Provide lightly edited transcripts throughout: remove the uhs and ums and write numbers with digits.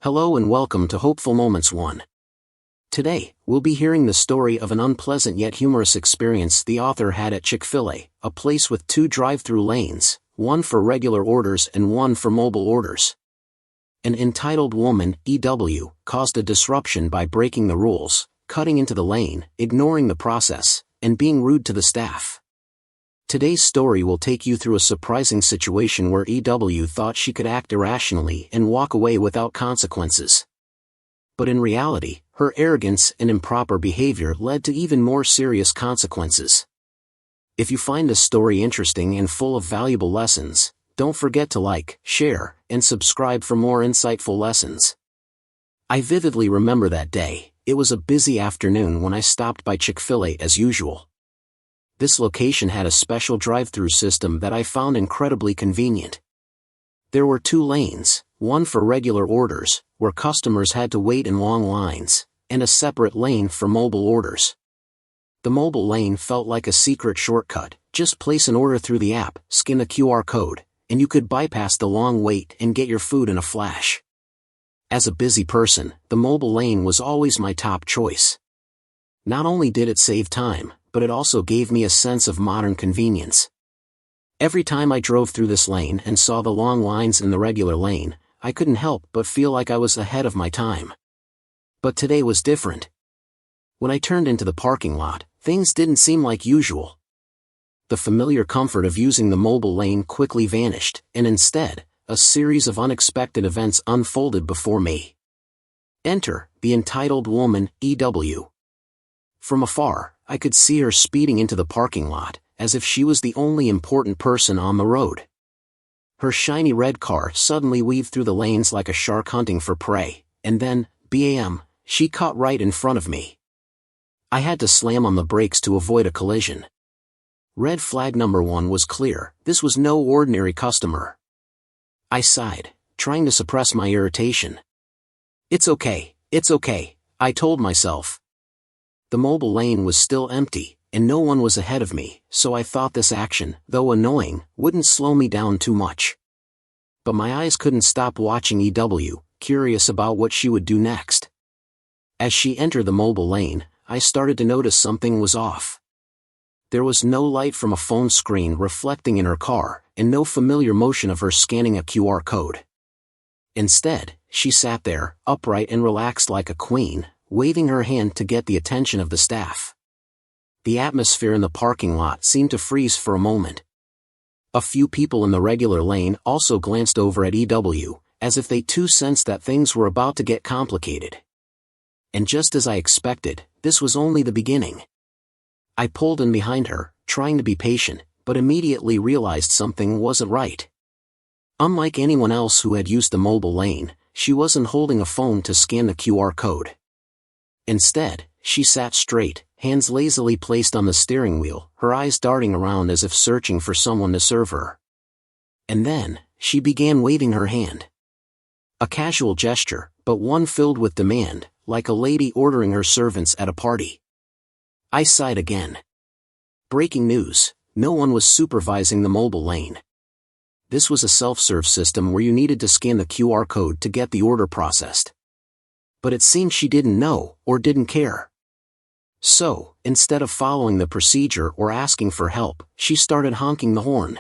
Hello and welcome to Hopeful Moments 1. Today, we'll be hearing the story of an unpleasant yet humorous experience the author had at Chick-fil-A, a place with 2 drive-thru lanes, one for regular orders and one for mobile orders. An entitled woman, EW, caused a disruption by breaking the rules, cutting into the lane, ignoring the process, and being rude to the staff. Today's story will take you through a surprising situation where EW thought she could act irrationally and walk away without consequences. But in reality, her arrogance and improper behavior led to even more serious consequences. If you find this story interesting and full of valuable lessons, don't forget to like, share, and subscribe for more insightful lessons. I vividly remember that day. It was a busy afternoon when I stopped by Chick-fil-A as usual. This location had a special drive-thru system that I found incredibly convenient. There were 2 lanes, one for regular orders, where customers had to wait in long lines, and a separate lane for mobile orders. The mobile lane felt like a secret shortcut. Just place an order through the app, scan the QR code, and you could bypass the long wait and get your food in a flash. As a busy person, the mobile lane was always my top choice. Not only did it save time, but it also gave me a sense of modern convenience. Every time I drove through this lane and saw the long lines in the regular lane, I couldn't help but feel like I was ahead of my time. But today was different. When I turned into the parking lot, things didn't seem like usual. The familiar comfort of using the mobile lane quickly vanished, and instead, a series of unexpected events unfolded before me. Enter the entitled woman, EW. From afar, I could see her speeding into the parking lot, as if she was the only important person on the road. Her shiny red car suddenly weaved through the lanes like a shark hunting for prey, and then, bam, she caught right in front of me. I had to slam on the brakes to avoid a collision. Red flag number 1 was clear. This was no ordinary customer. I sighed, trying to suppress my irritation. It's okay, I told myself. The mobile lane was still empty, and no one was ahead of me, so I thought this action, though annoying, wouldn't slow me down too much. But my eyes couldn't stop watching EW, curious about what she would do next. As she entered the mobile lane, I started to notice something was off. There was no light from a phone screen reflecting in her car, and no familiar motion of her scanning a QR code. Instead, she sat there, upright and relaxed like a queen, waving her hand to get the attention of the staff. The atmosphere in the parking lot seemed to freeze for a moment. A few people in the regular lane also glanced over at EW, as if they too sensed that things were about to get complicated. And just as I expected, this was only the beginning. I pulled in behind her, trying to be patient, but immediately realized something wasn't right. Unlike anyone else who had used the mobile lane, she wasn't holding a phone to scan the QR code. Instead, she sat straight, hands lazily placed on the steering wheel, her eyes darting around as if searching for someone to serve her. And then, she began waving her hand. A casual gesture, but one filled with demand, like a lady ordering her servants at a party. I sighed again. Breaking news: no one was supervising the mobile lane. This was a self-serve system where you needed to scan the QR code to get the order processed. But it seemed she didn't know, or didn't care. So, instead of following the procedure or asking for help, she started honking the horn.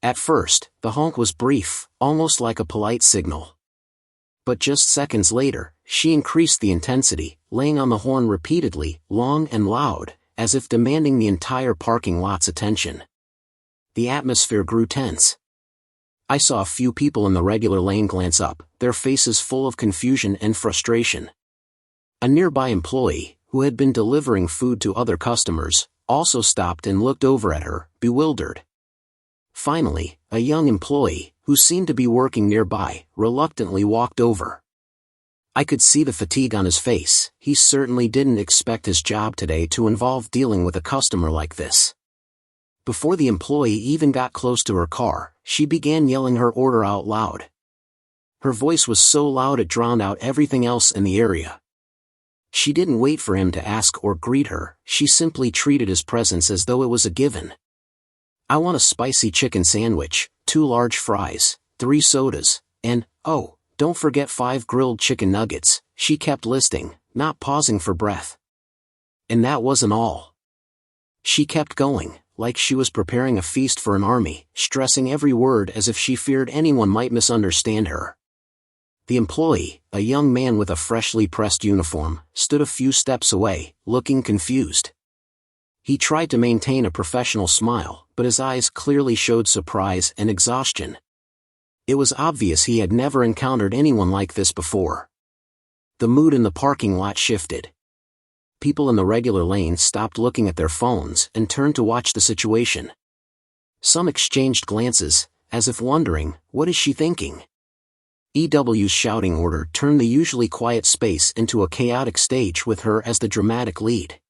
At first, the honk was brief, almost like a polite signal. But just seconds later, she increased the intensity, laying on the horn repeatedly, long and loud, as if demanding the entire parking lot's attention. The atmosphere grew tense. I saw a few people in the regular lane glance up, their faces full of confusion and frustration. A nearby employee, who had been delivering food to other customers, also stopped and looked over at her, bewildered. Finally, a young employee, who seemed to be working nearby, reluctantly walked over. I could see the fatigue on his face. He certainly didn't expect his job today to involve dealing with a customer like this. Before the employee even got close to her car, she began yelling her order out loud. Her voice was so loud it drowned out everything else in the area. She didn't wait for him to ask or greet her, she simply treated his presence as though it was a given. I want a spicy chicken sandwich, 2 large fries, 3 sodas, and, oh, "Don't forget 5 grilled chicken nuggets," she kept listing, not pausing for breath. And that wasn't all. She kept going, like she was preparing a feast for an army, stressing every word as if she feared anyone might misunderstand her. The employee, a young man with a freshly pressed uniform, stood a few steps away, looking confused. He tried to maintain a professional smile, but his eyes clearly showed surprise and exhaustion. It was obvious he had never encountered anyone like this before. The mood in the parking lot shifted. People in the regular lane stopped looking at their phones and turned to watch the situation. Some exchanged glances, as if wondering, what is she thinking? EW's shouting order turned the usually quiet space into a chaotic stage with her as the dramatic lead.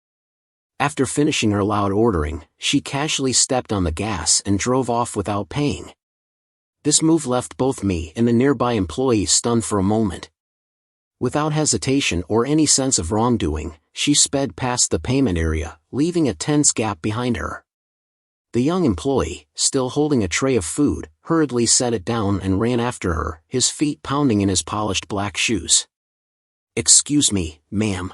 After finishing her loud ordering, she casually stepped on the gas and drove off without paying. This move left both me and the nearby employee stunned for a moment. Without hesitation or any sense of wrongdoing, she sped past the payment area, leaving a tense gap behind her. The young employee, still holding a tray of food, hurriedly set it down and ran after her, his feet pounding in his polished black shoes. "Excuse me, ma'am.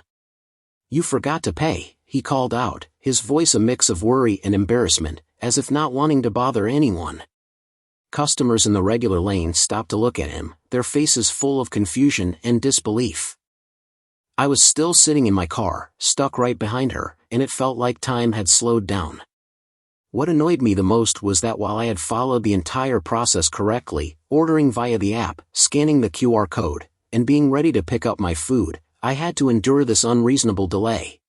You forgot to pay," he called out, his voice a mix of worry and embarrassment, as if not wanting to bother anyone. Customers in the regular lane stopped to look at him, their faces full of confusion and disbelief. I was still sitting in my car, stuck right behind her, and it felt like time had slowed down. What annoyed me the most was that while I had followed the entire process correctly, ordering via the app, scanning the QR code, and being ready to pick up my food, I had to endure this unreasonable delay.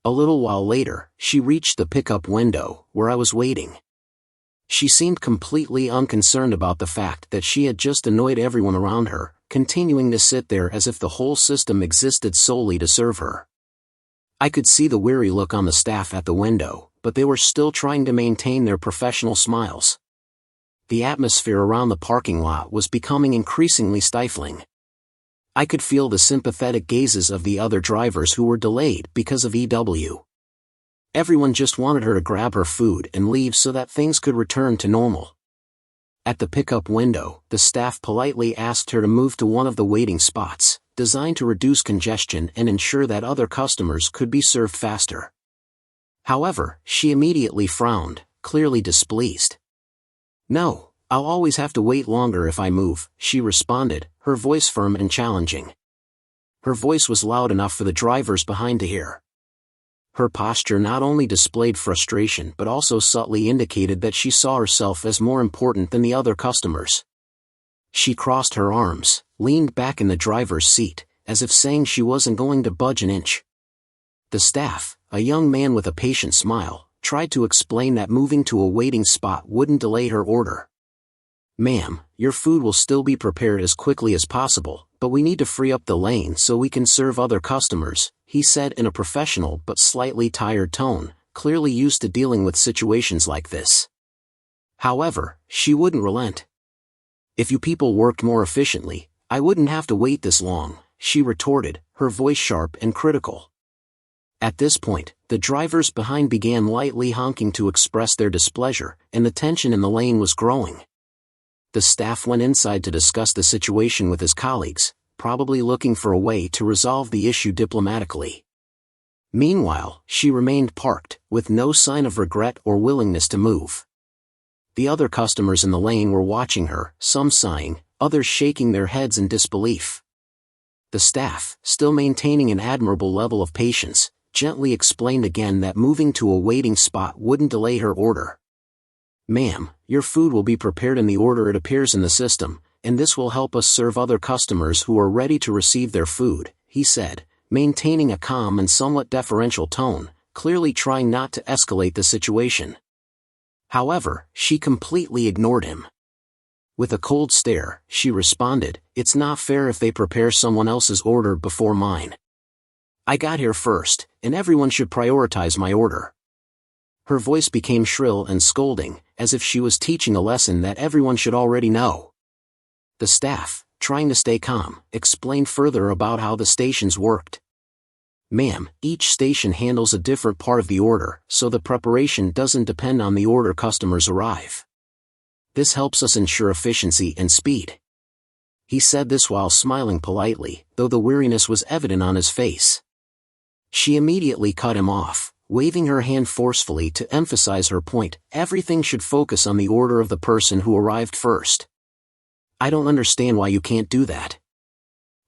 A little while later, she reached the pickup window, where I was waiting. She seemed completely unconcerned about the fact that she had just annoyed everyone around her, continuing to sit there as if the whole system existed solely to serve her. I could see the weary look on the staff at the window, but they were still trying to maintain their professional smiles. The atmosphere around the parking lot was becoming increasingly stifling. I could feel the sympathetic gazes of the other drivers who were delayed because of EW. Everyone just wanted her to grab her food and leave so that things could return to normal. At the pickup window, the staff politely asked her to move to one of the waiting spots, designed to reduce congestion and ensure that other customers could be served faster. However, she immediately frowned, clearly displeased. "No, I'll always have to wait longer if I move," she responded, her voice firm and challenging. Her voice was loud enough for the drivers behind to hear. Her posture not only displayed frustration but also subtly indicated that she saw herself as more important than the other customers. She crossed her arms, leaned back in the driver's seat, as if saying she wasn't going to budge an inch. The staff, a young man with a patient smile, tried to explain that moving to a waiting spot wouldn't delay her order. "Ma'am, your food will still be prepared as quickly as possible, but we need to free up the lane so we can serve other customers," he said in a professional but slightly tired tone, clearly used to dealing with situations like this. However, she wouldn't relent. "If you people worked more efficiently, I wouldn't have to wait this long," she retorted, her voice sharp and critical. At this point, the drivers behind began lightly honking to express their displeasure, and the tension in the lane was growing. The staff went inside to discuss the situation with his colleagues, probably looking for a way to resolve the issue diplomatically. Meanwhile, she remained parked, with no sign of regret or willingness to move. The other customers in the lane were watching her, some sighing, others shaking their heads in disbelief. The staff, still maintaining an admirable level of patience, gently explained again that moving to a waiting spot wouldn't delay her order. "Ma'am, your food will be prepared in the order it appears in the system, and this will help us serve other customers who are ready to receive their food," he said, maintaining a calm and somewhat deferential tone, clearly trying not to escalate the situation. However, she completely ignored him. With a cold stare, she responded, "It's not fair if they prepare someone else's order before mine. I got here first, and everyone should prioritize my order." Her voice became shrill and scolding, as if she was teaching a lesson that everyone should already know. The staff, trying to stay calm, explained further about how the stations worked. "Ma'am, each station handles a different part of the order, so the preparation doesn't depend on the order customers arrive. This helps us ensure efficiency and speed. He said this while smiling politely, though the weariness was evident on his face. She immediately cut him off, waving her hand forcefully to emphasize her point. Everything should focus on the order of the person who arrived first. I don't understand why you can't do that.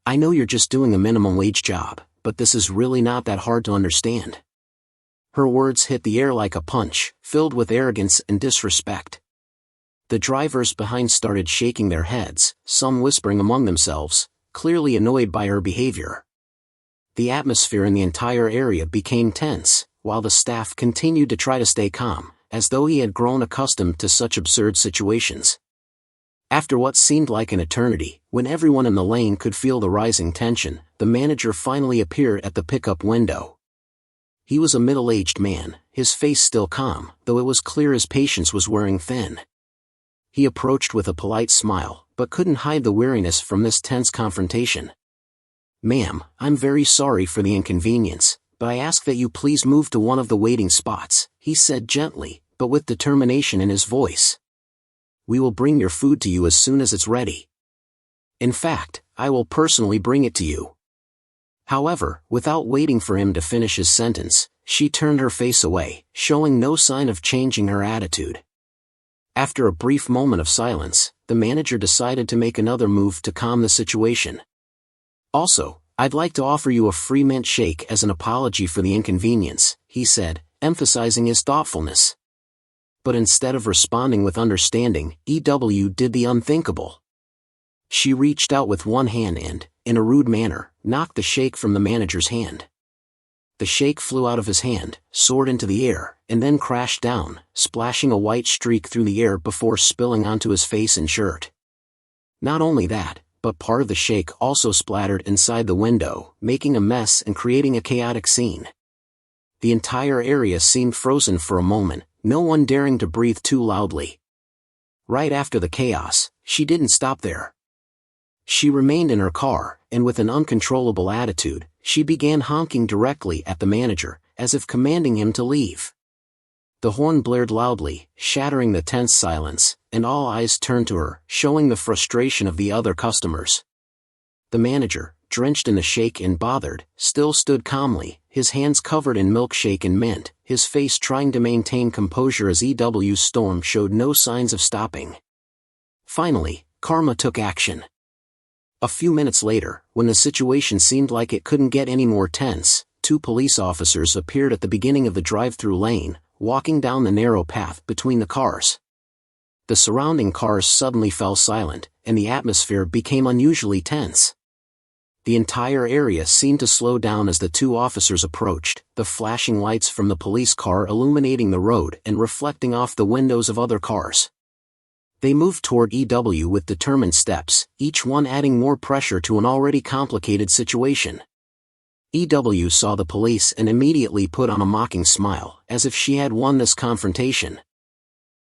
I know you're just doing a minimum wage job, but this is really not that hard to understand. Her words hit the air like a punch, filled with arrogance and disrespect. The drivers behind started shaking their heads, some whispering among themselves, clearly annoyed by her behavior. The atmosphere in the entire area became tense, while the staff continued to try to stay calm, as though he had grown accustomed to such absurd situations. After what seemed like an eternity, when everyone in the lane could feel the rising tension, the manager finally appeared at the pickup window. He was a middle-aged man, his face still calm, though it was clear his patience was wearing thin. He approached with a polite smile, but couldn't hide the weariness from this tense confrontation. Ma'am, I'm very sorry for the inconvenience, but I ask that you please move to one of the waiting spots, he said gently, but with determination in his voice. We will bring your food to you as soon as it's ready. In fact, I will personally bring it to you. However, without waiting for him to finish his sentence, she turned her face away, showing no sign of changing her attitude. After a brief moment of silence, the manager decided to make another move to calm the situation. Also, I'd like to offer you a free mint shake as an apology for the inconvenience, he said, emphasizing his thoughtfulness. But instead of responding with understanding, EW did the unthinkable. She reached out with one hand and, in a rude manner, knocked the shake from the manager's hand. The shake flew out of his hand, soared into the air, and then crashed down, splashing a white streak through the air before spilling onto his face and shirt. Not only that, but part of the shake also splattered inside the window, making a mess and creating a chaotic scene. The entire area seemed frozen for a moment, no one daring to breathe too loudly. Right after the chaos, she didn't stop there. She remained in her car, and with an uncontrollable attitude, she began honking directly at the manager, as if commanding him to leave. The horn blared loudly, shattering the tense silence, and all eyes turned to her, showing the frustration of the other customers. The manager, drenched in the shake and bothered, still stood calmly, his hands covered in milkshake and mint, his face trying to maintain composure as EW's storm showed no signs of stopping. Finally, karma took action. A few minutes later, when the situation seemed like it couldn't get any more tense, 2 police officers appeared at the beginning of the drive-thru lane, walking down the narrow path between the cars. The surrounding cars suddenly fell silent, and the atmosphere became unusually tense. The entire area seemed to slow down as the 2 officers approached, the flashing lights from the police car illuminating the road and reflecting off the windows of other cars. They moved toward EW with determined steps, each one adding more pressure to an already complicated situation. EW saw the police and immediately put on a mocking smile, as if she had won this confrontation.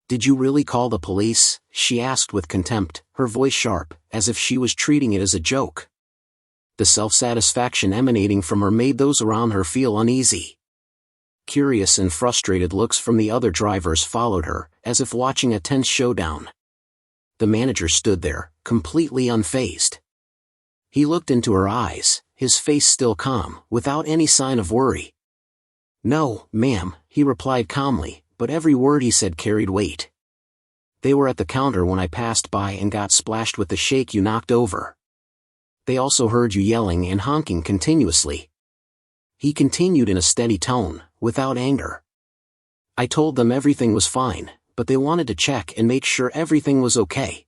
Did you really call the police? She asked with contempt, her voice sharp, as if she was treating it as a joke. The self-satisfaction emanating from her made those around her feel uneasy. Curious and frustrated looks from the other drivers followed her, as if watching a tense showdown. The manager stood there, completely unfazed. He looked into her eyes, his face still calm, without any sign of worry. No, ma'am, he replied calmly, but every word he said carried weight. They were at the counter when I passed by and got splashed with the shake you knocked over. They also heard you yelling and honking continuously. He continued in a steady tone, without anger. I told them everything was fine, but they wanted to check and make sure everything was okay.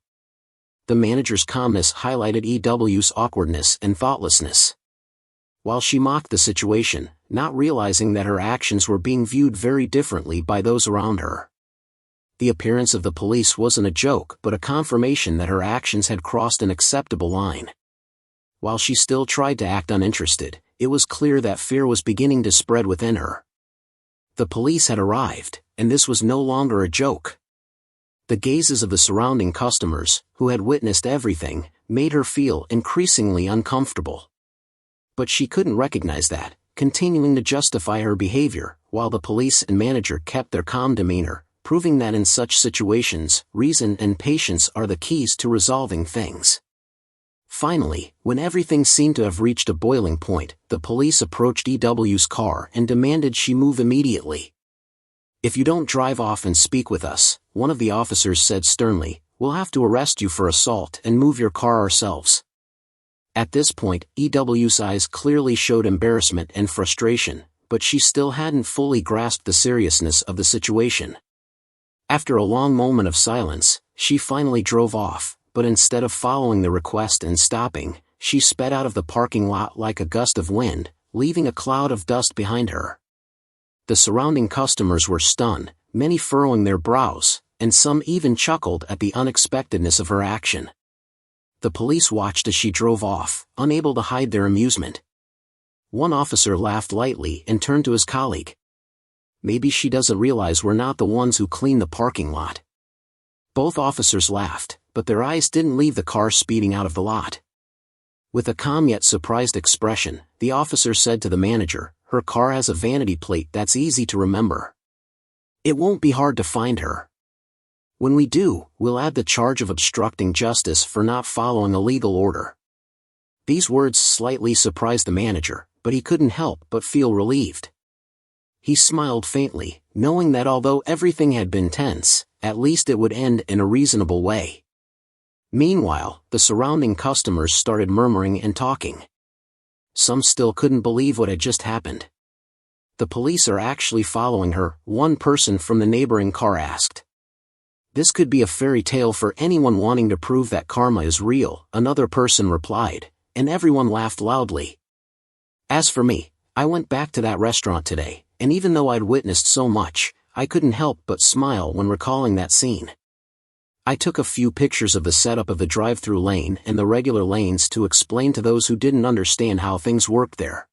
The manager's calmness highlighted EW's awkwardness and thoughtlessness. While she mocked the situation, not realizing that her actions were being viewed very differently by those around her. The appearance of the police wasn't a joke but a confirmation that her actions had crossed an acceptable line. While she still tried to act uninterested, it was clear that fear was beginning to spread within her. The police had arrived, and this was no longer a joke. The gazes of the surrounding customers, who had witnessed everything, made her feel increasingly uncomfortable. But she couldn't recognize that, continuing to justify her behavior, while the police and manager kept their calm demeanor, proving that in such situations, reason and patience are the keys to resolving things. Finally, when everything seemed to have reached a boiling point, the police approached EW's car and demanded she move immediately. "If you don't drive off and speak with us," one of the officers said sternly, "we'll have to arrest you for assault and move your car ourselves." At this point, EW's eyes clearly showed embarrassment and frustration, but she still hadn't fully grasped the seriousness of the situation. After a long moment of silence, she finally drove off, but instead of following the request and stopping, she sped out of the parking lot like a gust of wind, leaving a cloud of dust behind her. The surrounding customers were stunned, many furrowing their brows, and some even chuckled at the unexpectedness of her action. The police watched as she drove off, unable to hide their amusement. One officer laughed lightly and turned to his colleague. "Maybe she doesn't realize we're not the ones who clean the parking lot." Both officers laughed, but their eyes didn't leave the car speeding out of the lot. With a calm yet surprised expression, the officer said to the manager, "Her car has a vanity plate that's easy to remember. It won't be hard to find her. When we do, we'll add the charge of obstructing justice for not following a legal order." These words slightly surprised the manager, but he couldn't help but feel relieved. He smiled faintly, knowing that although everything had been tense, at least it would end in a reasonable way. Meanwhile, the surrounding customers started murmuring and talking. Some still couldn't believe what had just happened. "The police are actually following her," one person from the neighboring car asked. "This could be a fairy tale for anyone wanting to prove that karma is real," another person replied, and everyone laughed loudly. "As for me, I went back to that restaurant today, and even though I'd witnessed so much, I couldn't help but smile when recalling that scene. I took a few pictures of the setup of the drive-thru lane and the regular lanes to explain to those who didn't understand how things worked there.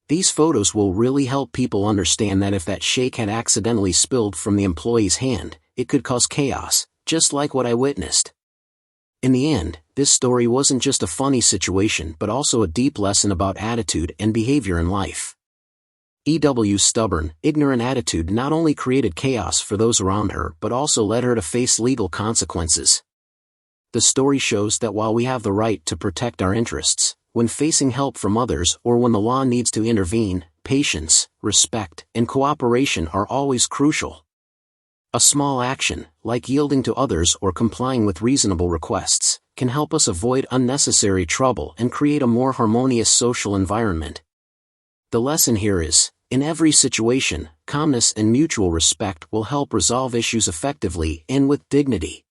These photos will really help people understand that if that shake had accidentally spilled from the employee's hand, it could cause chaos, just like what I witnessed." In the end, this story wasn't just a funny situation but also a deep lesson about attitude and behavior in life. EW's stubborn, ignorant attitude not only created chaos for those around her but also led her to face legal consequences. The story shows that while we have the right to protect our interests, when facing help from others or when the law needs to intervene, patience, respect, and cooperation are always crucial. A small action, like yielding to others or complying with reasonable requests, can help us avoid unnecessary trouble and create a more harmonious social environment. The lesson here is, in every situation, calmness and mutual respect will help resolve issues effectively and with dignity.